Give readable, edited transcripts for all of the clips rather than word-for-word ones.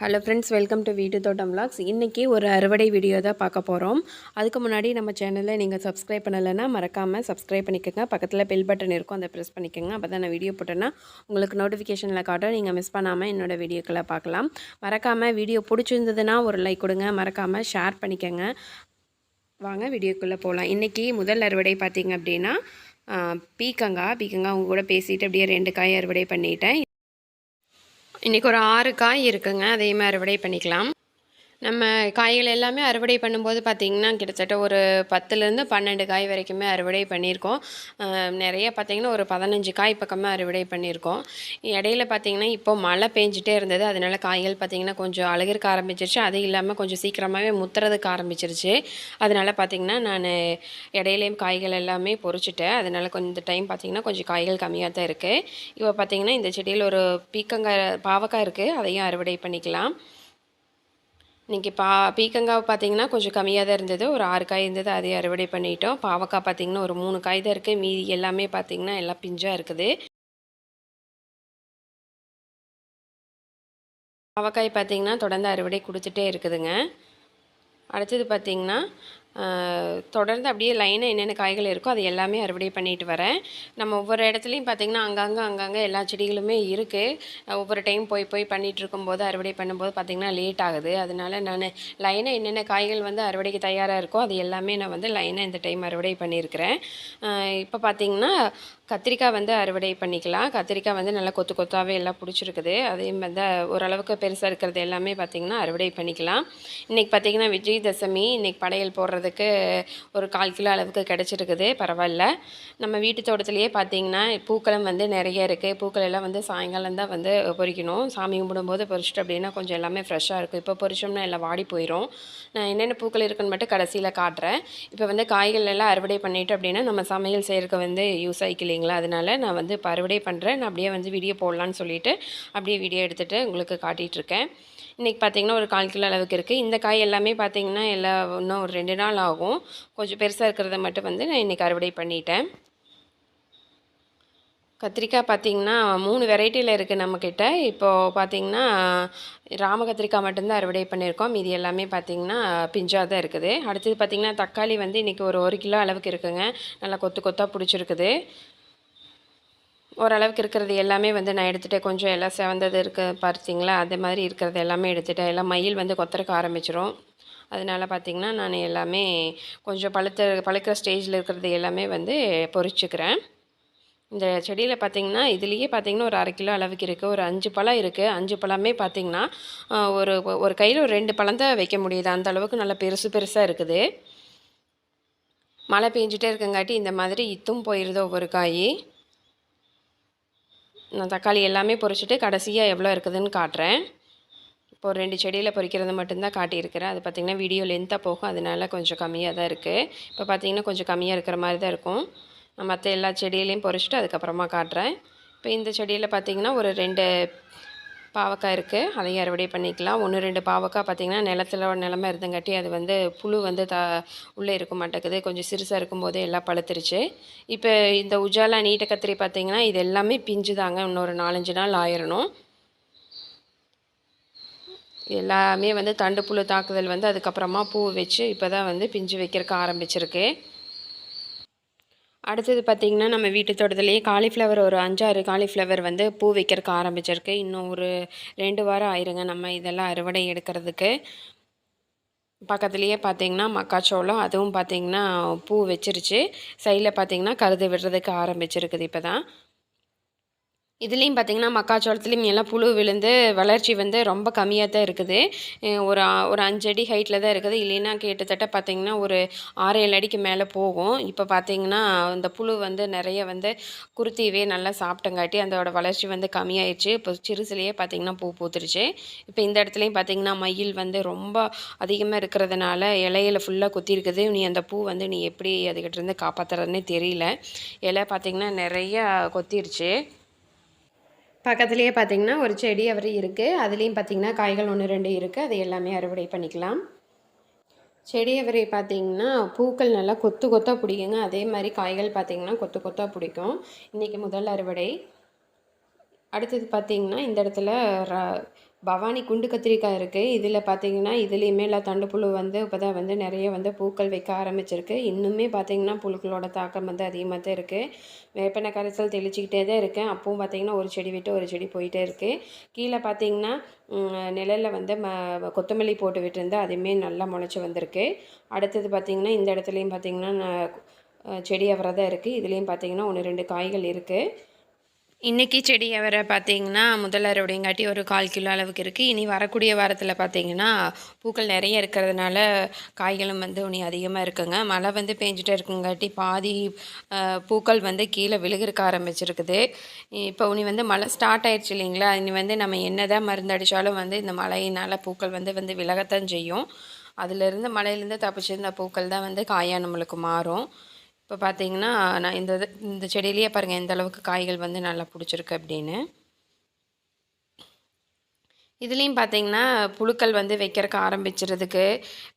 Hello friends, welcome to வீட்டு தோட்டம் vlogs. இன்றைக்கி ஒரு அறுவடை வீடியோ தான் பார்க்க போகிறோம். அதுக்கு முன்னாடி நம்ம சேனலில் நீங்கள் சப்ஸ்கிரைப் பண்ணலைன்னா மறக்காமல் சப்ஸ்கிரைப் பண்ணிக்கோங்க. பக்கத்தில் பெல் பட்டன் இருக்கும், அதை ப்ரெஸ் பண்ணிக்கோங்க. அப்போ தான் நான் வீடியோ போட்டேன்னா உங்களுக்கு நோட்டிஃபிகேஷனில் காட்டும். நீங்கள் மிஸ் பண்ணாமல் என்னோடய வீடியோக்களை பார்க்கலாம். மறக்காமல் வீடியோ பிடிச்சிருந்ததுன்னா ஒரு லைக் கொடுங்க. மறக்காமல் ஷேர் பண்ணிக்கோங்க. வாங்க வீடியோக்குள்ளே போகலாம். இன்றைக்கி முதல் அறுவடை பார்த்திங்க அப்படின்னா பீக்கங்காய் அவங்க கூட பேசிட்டு அப்படியே 2 காய் அறுவடை பண்ணிட்டேன். இன்றைக்கி ஒரு 6 காய் இருக்குங்க. அதையுமே அறுவடை பண்ணிக்கலாம். நம்ம காய்கள் எல்லாமே அறுவடை பண்ணும்போது பார்த்திங்கன்னா கிட்டத்தட்ட ஒரு 10லேருந்து 12 காய் வரைக்குமே அறுவடை பண்ணியிருக்கோம். நிறைய பார்த்திங்கன்னா ஒரு 15 காய் பக்கமாக அறுவடை பண்ணியிருக்கோம். இடையில பார்த்திங்கன்னா இப்போ மழை பெஞ்சிட்டே இருந்தது. அதனால் காய்கள் பார்த்திங்கன்னா கொஞ்சம் அழுகிருக்க ஆரம்பிச்சிருச்சு. அது இல்லாமல் கொஞ்சம் சீக்கிரமாகவே முத்துறதுக்கு ஆரம்பிச்சிருச்சு. அதனால் பார்த்திங்கன்னா நான் இடையிலையும் காய்கள் எல்லாமே பொறிச்சிட்டேன். அதனால் கொஞ்சம் டைம் பார்த்திங்கன்னா கொஞ்சம் காய்கள் கம்மியாக தான் இருக்குது. இப்போ பார்த்திங்கன்னா இந்த செடியில் ஒரு பாவக்காய் இருக்குது. அதையும் அறுவடை பண்ணிக்கலாம். இன்றைக்கி பீக்கங்காய் பார்த்திங்கன்னா கொஞ்சம் கம்மியாக தான் இருந்தது. ஒரு 6 காய் இருந்தது, அதையும் அறுவடை பண்ணிட்டோம். பாவக்காய் பார்த்திங்கன்னா ஒரு 3 காய் தான் இருக்குது. மீதி எல்லாமே பார்த்திங்கன்னா எல்லாம் பிஞ்சாக இருக்குது. பாவக்காய் பார்த்திங்கன்னா தொடர்ந்து அறுவடை கொடுத்துட்டே இருக்குதுங்க. அடுத்தது பார்த்திங்கன்னா தொடர்ந்து அப்படியே லைனாக என்னென்ன காய்கள் இருக்கோ அது எல்லாமே அறுவடை பண்ணிட்டு வரேன். நம்ம ஒவ்வொரு இடத்துலையும் பார்த்திங்கன்னா அங்கங்கே எல்லா செடிகளுமே இருக்குது. ஒவ்வொரு டைம் போய் பண்ணிகிட்டு இருக்கும்போது அறுவடை பண்ணும்போது பார்த்திங்கன்னா லேட் ஆகுது. அதனால் நான் லைனாக என்னென்ன காய்கள் வந்து அறுவடைக்கு தயாராக இருக்கோ அது எல்லாமே நான் வந்து லைனாக இந்த டைம் அறுவடை பண்ணியிருக்கிறேன். இப்போ பார்த்திங்கன்னா கத்திரிக்காய் வந்து அறுவடை பண்ணிக்கலாம். கத்திரிக்காய் வந்து நல்லா கொத்து கொத்தாகவே எல்லாம் பிடிச்சிருக்குது. அதையும் வந்து ஓரளவுக்கு பெருசாக இருக்கிறது எல்லாமே பார்த்திங்கன்னா அறுவடை பண்ணிக்கலாம். இன்றைக்கி பார்த்திங்கன்னா விஜயதசமி. இன்றைக்கி படையல் போடுறதுக்கு ஒரு 1/4 கிலோ அளவுக்கு கிடச்சிருக்குது. பரவாயில்ல. நம்ம வீட்டு தோட்டத்திலேயே பார்த்திங்கன்னா பூக்களும் வந்து நிறைய இருக்குது. பூக்கள் எல்லாம் வந்து சாயங்காலம் தான் வந்து பொறிக்கணும். சாமி கும்பிடும்போது பொறிச்சிட்டு அப்படின்னா கொஞ்சம் எல்லாமே ஃப்ரெஷ்ஷாக இருக்கும். இப்போ பொறிச்சோம்னா எல்லாம் வாடி போயிடும். நான் என்னென்ன பூக்கள் இருக்குன்னு மட்டும் கடைசியில் காட்டுறேன். இப்போ வந்து காய்கள் எல்லாம் அறுவடை பண்ணிவிட்டு அப்படின்னா நம்ம சமையல் செய்கிறதுக்கு வந்து யூஸ் ஆகிக்கலைங்களா. அதனால் நான் வந்து இப்போ அறுவடை பண்ணுறேன். நான் அப்படியே வந்து வீடியோ போடலான்னு சொல்லிவிட்டு அப்படியே வீடியோ எடுத்துகிட்டு உங்களுக்கு காட்டிகிட்ருக்கேன். இன்றைக்கி பார்த்திங்கன்னா ஒரு 1/4 கிலோ அளவுக்கு இருக்குது. இந்த காய் எல்லாமே பார்த்திங்கன்னா இன்னும் ஒரு 2 நாள் ஆகும். கொஞ்சம் பெருசாக இருக்கிறத மட்டும் வந்து நான் இன்றைக்கி அறுவடை பண்ணிட்டேன். கத்திரிக்காய் பார்த்திங்கன்னா 3 வெரைட்டியில் இருக்குது நம்மக்கிட்ட. இப்போது பார்த்திங்கன்னா ராம கத்திரிக்காய் மட்டும்தான் அறுவடை பண்ணியிருக்கோம். மீதி எல்லாமே பார்த்திங்கன்னா பிஞ்சாக தான் இருக்குது. அடுத்தது பார்த்திங்கன்னா தக்காளி வந்து இன்றைக்கி ஒரு 1 கிலோ அளவுக்கு இருக்குங்க. நல்லா கொத்து கொத்தாக பிடிச்சிருக்குது. ஓரளவுக்கு இருக்கிறது எல்லாமே வந்து நான் எடுத்துகிட்டேன். கொஞ்சம் எல்லாம் செவந்தது இருக்குது பார்த்திங்களா, அது மாதிரி இருக்கிறது எல்லாமே எடுத்துகிட்டேன். எல்லாம் மயில் வந்து கொத்துறக்க ஆரம்பிச்சிரும். அதனால் பார்த்திங்கன்னா நான் எல்லாமே கொஞ்சம் பழுக்கிற ஸ்டேஜில் இருக்கிறது எல்லாமே வந்து பொறிச்சுக்கிறேன். இந்த செடியில் பார்த்திங்கன்னா இதுலேயே பார்த்திங்கன்னா ஒரு 1/2 கிலோ அளவுக்கு இருக்குது. ஒரு 5 பழம் இருக்குது. 5 பழமே பார்த்திங்கன்னா ஒரு கையில் ஒரு 2 பழம் தான் வைக்க முடியுது. அந்த அளவுக்கு நல்லா பெருசாக இருக்குது. மழை பெஞ்சிட்டே இருக்குங்காட்டி இந்த மாதிரி இத்தும் போயிடுது ஒவ்வொரு காய். நான் தக்காளி எல்லாமே பொறிச்சிட்டு கடைசியாக எவ்வளோ இருக்குதுன்னு காட்டுறேன். இப்போ ஒரு 2 செடியில் பொறிக்கிறது மட்டும்தான் காட்டியிருக்கிறேன். அது பார்த்திங்கன்னா வீடியோ லென்த்தாக போகும். அதனால கொஞ்சம் கம்மியாக தான் இருக்குது. இப்போ பார்த்திங்கன்னா கொஞ்சம் கம்மியாக இருக்கிற மாதிரி தான் இருக்கும். நான் மற்ற எல்லா செடியிலையும் பொறிச்சிட்டு அதுக்கப்புறமா காட்டுறேன். இப்போ இந்த செடியில் பார்த்திங்கன்னா ஒரு 2 பாவக்காய் இருக்குது. அதையும் அறுவடை பண்ணிக்கலாம். 1, 2 பாவக்காய் பார்த்திங்கன்னா நிலமை இருந்தங்காட்டி அது வந்து புழு வந்து உள்ளே இருக்க மாட்டேங்குது. கொஞ்சம் சிறுசாக இருக்கும்போதே எல்லாம் பழுத்துருச்சு. இப்போ இந்த உஜாலா நீட்ட கத்திரி பார்த்திங்கன்னா இது எல்லாமே பிஞ்சு தாங்க. இன்னொரு 4-5 நாள் ஆயிரணும். எல்லாமே வந்து தண்டு புழு தாக்குதல் வந்து அதுக்கப்புறமா பூ வச்சு இப்போ தான் வந்து பிஞ்சு வைக்கிறதுக்கு ஆரம்பிச்சிருக்கு. அடுத்தது பார்த்திங்கன்னா நம்ம வீட்டு தோட்டத்துலேயே காலிஃப்ளவர் ஒரு 5-6 காலிஃப்ளவர் வந்து பூ வைக்கிறதுக்கு ஆரம்பிச்சிருக்கு. இன்னும் ஒரு 2 வாரம் ஆயிருங்க நம்ம இதெல்லாம் அறுவடை எடுக்கிறதுக்கு. பக்கத்துலேயே பார்த்திங்கன்னா மக்காச்சோளம், அதுவும் பார்த்திங்கன்னா பூ வச்சிருச்சு. சைடில் பார்த்திங்கன்னா கருது விடுறதுக்கு ஆரம்பிச்சிருக்குது இப்போ தான். இதுலேயும் பார்த்திங்கன்னா மக்காச்சோளத்துலேயும் எல்லாம் புழு விழுந்து வளர்ச்சி வந்து ரொம்ப கம்மியாக தான் இருக்குது. ஒரு 5 அடி ஹைட்டில் தான் இருக்குது. இல்லைன்னா கிட்டத்தட்ட பார்த்திங்கன்னா ஒரு 6-7 அடிக்கு மேலே போகும். இப்போ பார்த்திங்கன்னா இந்த புழு வந்து நிறைய வந்து குருத்தியவே நல்லா சாப்பிட்டங்காட்டி அதோட வளர்ச்சி வந்து கம்மியாயிடுச்சு. இப்போ சிறுசுலேயே பார்த்திங்கன்னா பூ பூத்துருச்சு. இப்போ இந்த இடத்துலையும் பார்த்திங்கன்னா மயில் வந்து ரொம்ப அதிகமாக இருக்கிறதுனால இலையில ஃபுல்லாக கொத்திருக்குது. அந்த பூ வந்து நீ எப்படி அதுக்கிட்டேருந்து காப்பாற்றுறதுன்னே தெரியல. இலை பார்த்திங்கன்னா நிறையா கொத்திருச்சு. பக்கத்துலேயே பார்த்திங்கன்னா ஒரு செடி அவரை இருக்குது. அதுலேயும் பார்த்திங்கன்னா காய்கள் 1, 2 இருக்குது. அது எல்லாமே அறுவடை பண்ணிக்கலாம். செடி அவரை பார்த்திங்கன்னா பூக்கள் நல்லா கொத்து கொத்தாக பிடிக்குங்க. அதே மாதிரி காய்கள் பார்த்திங்கன்னா கொத்து கொத்தாக பிடிக்கும். இன்றைக்கி முதல் அறுவடை. அடுத்தது பார்த்திங்கன்னா இந்த இடத்துல பவானி குண்டு கத்திரிக்காய் இருக்குது. இதில் பார்த்தீங்கன்னா இதுலேயுமே எல்லாம் தண்டுப்புழு வந்து இப்போ தான் வந்து நிறைய வந்து பூக்கள் வைக்க ஆரம்பிச்சிருக்கு. இன்னுமே பார்த்தீங்கன்னா புழுக்களோட தாக்கம் வந்து அதிகமாக தான் இருக்குது. வேப்பெண்ணெய் கரைசல் தெளிச்சிக்கிட்டே தான் இருக்கேன். அப்பவும் பார்த்தீங்கன்னா ஒரு செடி விட்டு ஒரு செடி போயிட்டே இருக்குது. கீழே பார்த்தீங்கன்னா நிழலில் வந்து கொத்தமல்லி போட்டு விட்டுருந்தேன். அதுவுமே நல்லா முளைச்சி வந்திருக்கு. அடுத்தது பார்த்தீங்கன்னா இந்த இடத்துலையும் பார்த்தீங்கன்னா செடி அவரை தான் இருக்குது. இதுலேயும் பார்த்தீங்கன்னா 1, 2 காய்கள் இருக்குது. இன்றைக்கி செடி அவரை பார்த்திங்கன்னா முதல் அறுவடைங்காட்டி ஒரு 1/4 கிலோ அளவுக்கு இருக்குது. இனி வரக்கூடிய வாரத்தில் பார்த்திங்கன்னா பூக்கள் நிறைய இருக்கிறதுனால காய்களும் வந்து இனி அதிகமாக இருக்குங்க. மழை வந்து பேஞ்சிட்டே இருக்குங்காட்டி பாதி பூக்கள் வந்து கீழே விழுகிறக்க ஆரம்பிச்சிருக்குது. இப்போ இனி வந்து மழை ஸ்டார்ட் ஆயிடுச்சு இல்லைங்களா, இனி வந்து நம்ம என்ன தான் மருந்து அடித்தாலும் வந்து இந்த மழையினால் பூக்கள் வந்து விலகத்தான் செய்யும். அதிலிருந்து மழையிலேருந்து தப்பிச்சிருந்த பூக்கள் தான் வந்து காயாக நம்மளுக்கு மாறும். இப்போ பார்த்தீங்கன்னா நான் இந்த செடியிலேயே பாருங்கள் எந்த அளவுக்கு காய்கள் வந்து நல்லா பிடிச்சிருக்கு அப்படின்னு. இதுலேயும் பார்த்தீங்கன்னா புழுக்கள் வந்து வைக்கிறக்கு ஆரம்பிச்சிருதுக்கு.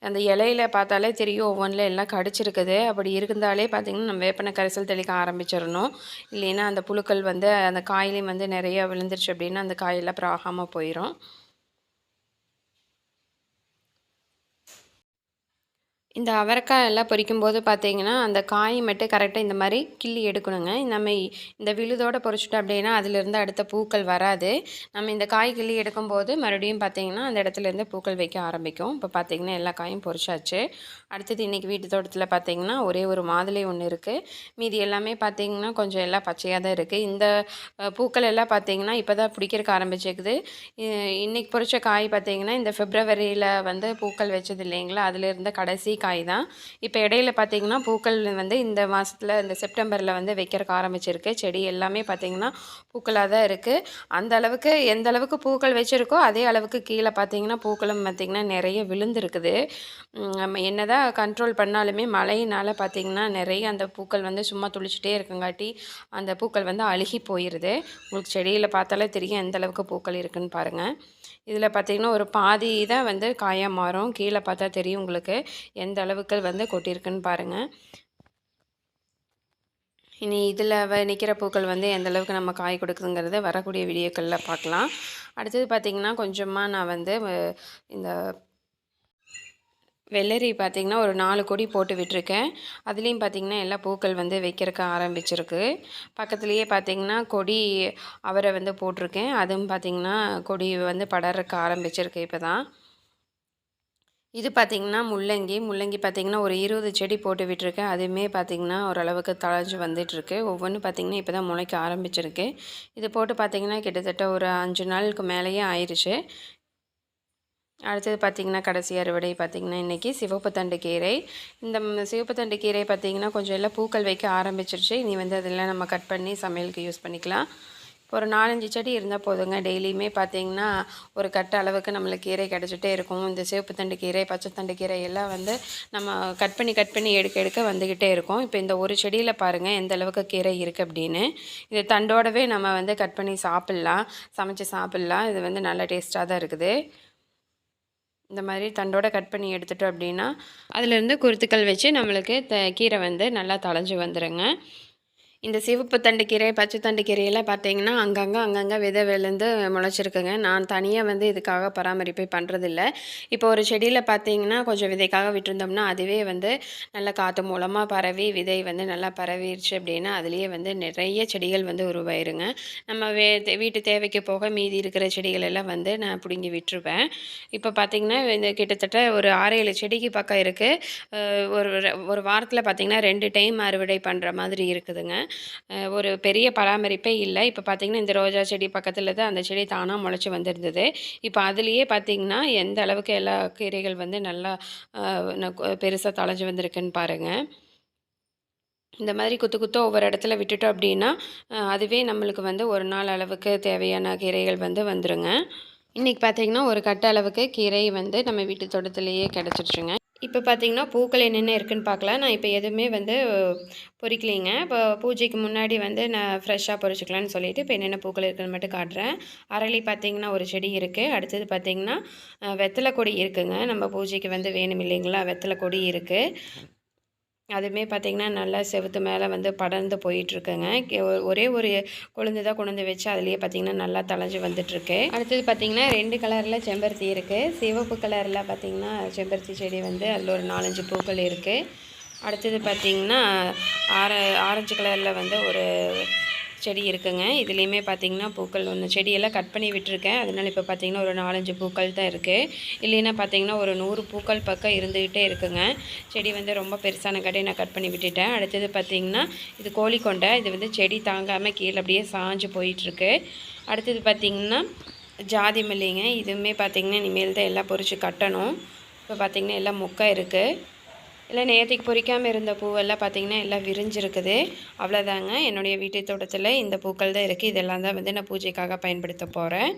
அந்த இலையில பார்த்தாலே தெரியும் ஒவ்வொன்றில் எல்லாம் கடிச்சிருக்குது. அப்படி இருந்தாலே பார்த்திங்கன்னா நம்ம வேப்பெண்ணெய் கரைசல் தெளிக்க ஆரம்பிச்சிடணும். இல்லைன்னா அந்த புழுக்கள் வந்து அந்த காயிலையும் வந்து நிறைய விழுந்துருச்சு அப்படின்னா அந்த காயெல்லாம் அப்புறம் ஆகாமல் போயிடும். இந்த அவரைக்காய் எல்லாம் பொரிக்கும்போது பார்த்தீங்கன்னா, அந்த காய் மட்டும் கரெக்டாக இந்த மாதிரி கிள்ளி எடுக்கணுங்க. நம்ம இந்த விழுதோடு பொரிச்சிட்டோம் அப்படின்னா, அதிலிருந்து அடுத்த பூக்கள் வராது. நம்ம இந்த காய் கிள்ளி எடுக்கும்போது மறுபடியும் பார்த்தீங்கன்னா, அந்த இடத்துலேருந்து பூக்கள் வைக்க ஆரம்பிக்கும். இப்போ பார்த்தீங்கன்னா, எல்லா காயும் பொரிச்சாச்சு. அடுத்தது இன்றைக்கி வீட்டு தோட்டத்தில் பார்த்தீங்கன்னா, ஒரே ஒரு மாதுளை ஒன்று இருக்குது. மீதி எல்லாமே பார்த்தீங்கன்னா, கொஞ்சம் எல்லாம் பச்சையாக தான் இருக்குது. இந்த பூக்கள் எல்லாம் பார்த்தீங்கன்னா, இப்போ தான் பிடிக்கிறக்கு ஆரம்பிச்சிருக்குது. இன்றைக்கி பொரிச்ச காய் பார்த்தீங்கன்னா, இந்த பிப்ரவரியில் வந்து பூக்கள் வச்சது இல்லைங்களா, அதிலிருந்து கடைசி காய் தான். இப்போ இடையில பார்த்தீங்கன்னா பூக்கள் வந்து இந்த மாதத்தில் இந்த செப்டம்பரில் வந்து வைக்கிறக்கு ஆரம்பிச்சிருக்கு. செடி எல்லாமே பார்த்தீங்கன்னா பூக்களாக தான் இருக்குது. அந்த அளவுக்கு எந்த அளவுக்கு பூக்கள் வச்சுருக்கோ அதே அளவுக்கு கீழே பார்த்தீங்கன்னா பூக்களும் பார்த்திங்கன்னா நிறைய விழுந்துருக்குது. நம்ம என்ன தான் கண்ட்ரோல் பண்ணாலுமே மழையினால் பார்த்திங்கன்னா நிறைய அந்த பூக்கள் வந்து சும்மா துளிச்சிட்டே இருக்குங்காட்டி அந்த பூக்கள் வந்து அழுகி போயிடுது. உங்களுக்கு செடியில் பார்த்தாலே தெரியும் எந்த அளவுக்கு பூக்கள் இருக்குதுன்னு பாருங்கள். இதில் பார்த்திங்கன்னா ஒரு பாதி தான் வந்து காயாக மாறும். கீழே பார்த்தா தெரியும் உங்களுக்கு எந்த அளவுக்கு வந்து கொட்டியிருக்குன்னு பாருங்கள். இனி இதில் நிற்கிற பூக்கள் வந்து எந்த அளவுக்கு நம்ம காய் கொடுக்குதுங்கிறத வரக்கூடிய வீடியோக்களில் பார்க்கலாம். அடுத்தது பார்த்திங்கன்னா கொஞ்சமாக நான் வந்து இந்த வெள்ளரி பார்த்திங்கன்னா ஒரு 4 கொடி போட்டு விட்டுருக்கேன். அதுலேயும் பார்த்திங்கன்னா எல்லா பூக்கள் வந்து வைக்கிறக்க ஆரம்பிச்சிருக்கு. பக்கத்துலேயே பார்த்திங்கன்னா கொடி அவரை வந்து போட்டிருக்கேன். அதுவும் பார்த்திங்கன்னா கொடி வந்து படர்றக்க ஆரம்பிச்சிருக்கு இப்போ தான். இது பார்த்திங்கன்னா முள்ளங்கி பார்த்திங்கன்னா ஒரு 20 செடி போட்டு விட்டுருக்கேன். அதுவுமே பார்த்திங்கன்னா ஓரளவுக்கு தழைஞ்சு வந்துட்டுருக்கு. ஒவ்வொன்றும் பார்த்திங்கன்னா இப்போ தான் முளைக்க ஆரம்பிச்சிருக்கு. இது போட்டு பார்த்திங்கன்னா கிட்டத்தட்ட ஒரு 5 நாளுக்கு மேலேயே ஆயிடுச்சு. அடுத்தது பார்த்திங்கன்னா கடைசி அறுவடை பார்த்திங்கன்னா இன்றைக்கி சிவப்பு தண்டு கீரை. இந்த சிவப்பு தண்டு கீரை பார்த்திங்கன்னா கொஞ்சம் எல்லாம் பூக்கள் வைக்க ஆரம்பிச்சிருச்சு. இனி வந்து அதெல்லாம் நம்ம கட் பண்ணி சமையலுக்கு யூஸ் பண்ணிக்கலாம். இப்போ ஒரு 4-5 செடி இருந்தால் போதுங்க. டெய்லியுமே பார்த்திங்கன்னா ஒரு கட்டு அளவுக்கு நம்மளுக்கு கீரை கிடச்சிட்டே இருக்கும். இந்த சிவப்பு தண்டு கீரை, பச்சை தண்டு கீரை எல்லாம் வந்து நம்ம கட் பண்ணி எடுக்க வந்துக்கிட்டே இருக்கும். இப்போ இந்த ஒரு செடியில் பாருங்கள் எந்த அளவுக்கு கீரை இருக்குது அப்படின்னு. இது தண்டோடவே நம்ம வந்து கட் பண்ணி சாப்பிட்லாம், சமைச்சு சாப்பிட்லாம். இது வந்து நல்ல டேஸ்ட்டாக தான் இருக்குது. இந்த மாதிரி தண்டோட கட் பண்ணி எடுத்துட்டோம் அப்படின்னா அதிலேருந்து குருத்துக்கள் வச்சு நம்மளுக்கு கீரை வந்து நல்லா தழைஞ்சி வந்துடுங்க. இந்த சிவப்பு தண்டு கீரை, பச்சை தண்டு கீரையெல்லாம் பார்த்தீங்கன்னா அங்கங்கே விதை விழுந்து முளைச்சிருக்குங்க. நான் தனியாக வந்து இதுக்காக பராமரிப்பை பண்ணுறதில்ல. இப்போ ஒரு செடியில் பார்த்தீங்கன்னா கொஞ்சம் விதைக்காக விட்டுருந்தோம்னா அதுவே வந்து நல்லா காற்று மூலமாக பரவி விதை வந்து நல்லா பரவிடுச்சு அப்படின்னா அதுலேயே வந்து நிறைய செடிகள் வந்து உருவாயிருங்க. நம்ம வீட்டு தேவைக்கு போக மீதி இருக்கிற செடிகள் எல்லாம் வந்து நான் பிடுங்கி விட்டுருவேன். இப்போ பார்த்திங்கன்னா இந்த கிட்டத்தட்ட ஒரு 6-7 செடிக்கு பக்கம் இருக்குது. ஒரு வாரத்தில் பார்த்திங்கன்னா 2 டைம் அறுவடை பண்ணுற மாதிரி இருக்குதுங்க. ஒரு பெரிய பராமரிப்பே இல்லை. இப்போ பார்த்திங்கன்னா இந்த ரோஜா செடி பக்கத்தில் தான் அந்த செடி தானாக முளைச்சி வந்திருந்தது. இப்போ அதுலேயே பார்த்திங்கன்னா எந்த அளவுக்கு எல்லா கீரைகள் வந்து நல்லா பெருசாக தழைஞ்சி வந்திருக்குன்னு பாருங்கள். இந்த மாதிரி குத்து ஒவ்வொரு இடத்துல விட்டுட்டோம் அப்படின்னா அதுவே நம்மளுக்கு வந்து ஒரு நாள் அளவுக்கு தேவையான கீரைகள் வந்து வந்துருங்க. இன்றைக்கி பார்த்திங்கன்னா ஒரு கட்டு அளவுக்கு கீரை வந்து நம்ம வீட்டு தோட்டத்திலேயே கிடச்சிருச்சுங்க. இப்போ பார்த்திங்கன்னா பூக்கள் என்னென்ன இருக்குதுன்னு பார்க்கலாம். நான் இப்போ எதுவுமே வந்து பொறிக்கலைங்க. இப்போ பூஜைக்கு முன்னாடி வந்து நான் ஃப்ரெஷ்ஷாக பொறிச்சிக்கலான்னு சொல்லிவிட்டு இப்போ என்னென்ன பூக்கள் இருக்குதுன்னு மட்டும் காட்டுறேன். அரளி பார்த்திங்கன்னா ஒரு செடி இருக்குது. அடுத்தது பார்த்திங்கன்னா வெத்தலை கொடி இருக்குதுங்க. நம்ம பூஜைக்கு வந்து வேணும் இல்லைங்களா, வெத்தலை கொடி இருக்குது. அதுவுமே பார்த்திங்கன்னா நல்லா செவுத்து மேலே வந்து படர்ந்து போயிட்டுருக்குங்க. ஒரே ஒரு கொழுந்து தான் கொண்டு வந்து வச்சு அதுலேயே பார்த்திங்கன்னா நல்லா தளைஞ்சு வந்துட்டுருக்கு. அடுத்தது பார்த்திங்கன்னா 2 கலரில் செம்பருத்தி இருக்குது. சிவப்பு கலரில் பார்த்திங்கன்னா செம்பருத்தி செடி வந்து அதில் ஒரு 4, 5 பூக்கள் இருக்குது. அடுத்தது பார்த்திங்கன்னா ஆரஞ்சு கலரில் வந்து ஒரு செடி இருக்குங்க. இதுலேயுமே பார்த்திங்கன்னா பூக்கள் ஒன்று செடியெல்லாம் கட் பண்ணி விட்டுருக்கேன். அதனால் இப்போ பார்த்திங்கன்னா ஒரு 4, 5 பூக்கள் தான் இருக்குது. இல்லைன்னா பார்த்திங்கன்னா ஒரு 100 பூக்கள் பக்கம் இருந்துக்கிட்டே இருக்குங்க. செடி வந்து ரொம்ப பெருசான காட்டி நான் கட் பண்ணி விட்டுட்டேன். அடுத்தது பார்த்திங்கன்னா இது கோழிக்கொண்டை. இது வந்து செடி தாங்காமல் கீழே அப்படியே சாஞ்சு போயிட்டுருக்கு. அடுத்தது பார்த்திங்கன்னா ஜாதி மல்லிங்க. இதுவுமே பார்த்திங்கன்னா இனிமேல் தான் எல்லாம் பொறிச்சு கட்டணும். இப்போ பார்த்திங்கன்னா எல்லாம் மொக்கை இருக்குது. இல்லை நேற்றுக்கு பொறிக்காமல் இருந்த பூவெல்லாம் பார்த்திங்கன்னா எல்லாம் விரிஞ்சிருக்குது. அவ்வளோதாங்க. என்னுடைய வீட்டு தோட்டத்தில் இந்த பூக்கள் தான் இருக்குது. இதெல்லாம் தான் வந்து நான் பூஜைக்காக பயன்படுத்த போகிறேன்.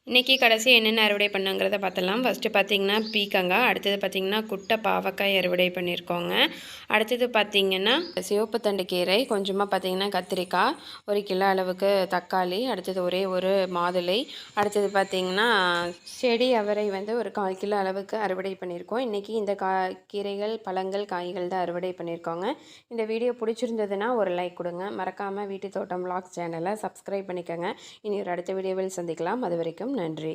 இன்றைக்கி கடைசி என்னென்ன அறுவடை பண்ணுங்கிறத பார்த்துடலாம். ஃபஸ்ட்டு பார்த்திங்கன்னா பீக்கங்காய், அடுத்தது பார்த்திங்கன்னா குட்டை பாவக்காய் அறுவடை பண்ணியிருக்கோங்க. அடுத்தது பார்த்திங்கன்னா சிவப்பு தண்டு கீரை, கொஞ்சமாக பார்த்திங்கன்னா கத்திரிக்காய், 1 கிலோ அளவுக்கு தக்காளி, அடுத்தது ஒரே ஒரு மாதுளை, அடுத்தது பார்த்திங்கன்னா செடி அவரை வந்து ஒரு 1/4 கிலோ அளவுக்கு அறுவடை பண்ணியிருக்கோம். இன்றைக்கி இந்த கீரைகள், பழங்கள், காய்கள் தான் அறுவடை பண்ணியிருக்கோங்க. இந்த வீடியோ பிடிச்சிருந்ததுன்னா ஒரு லைக் கொடுங்க. மறக்காமல் வீட்டு தோட்டம் விலாக்ஸ் சேனலை சப்ஸ்கிரைப் பண்ணிக்கோங்க. இனி ஒரு அடுத்த வீடியோவில் சந்திக்கலாம். அது வரைக்கும் நன்றி.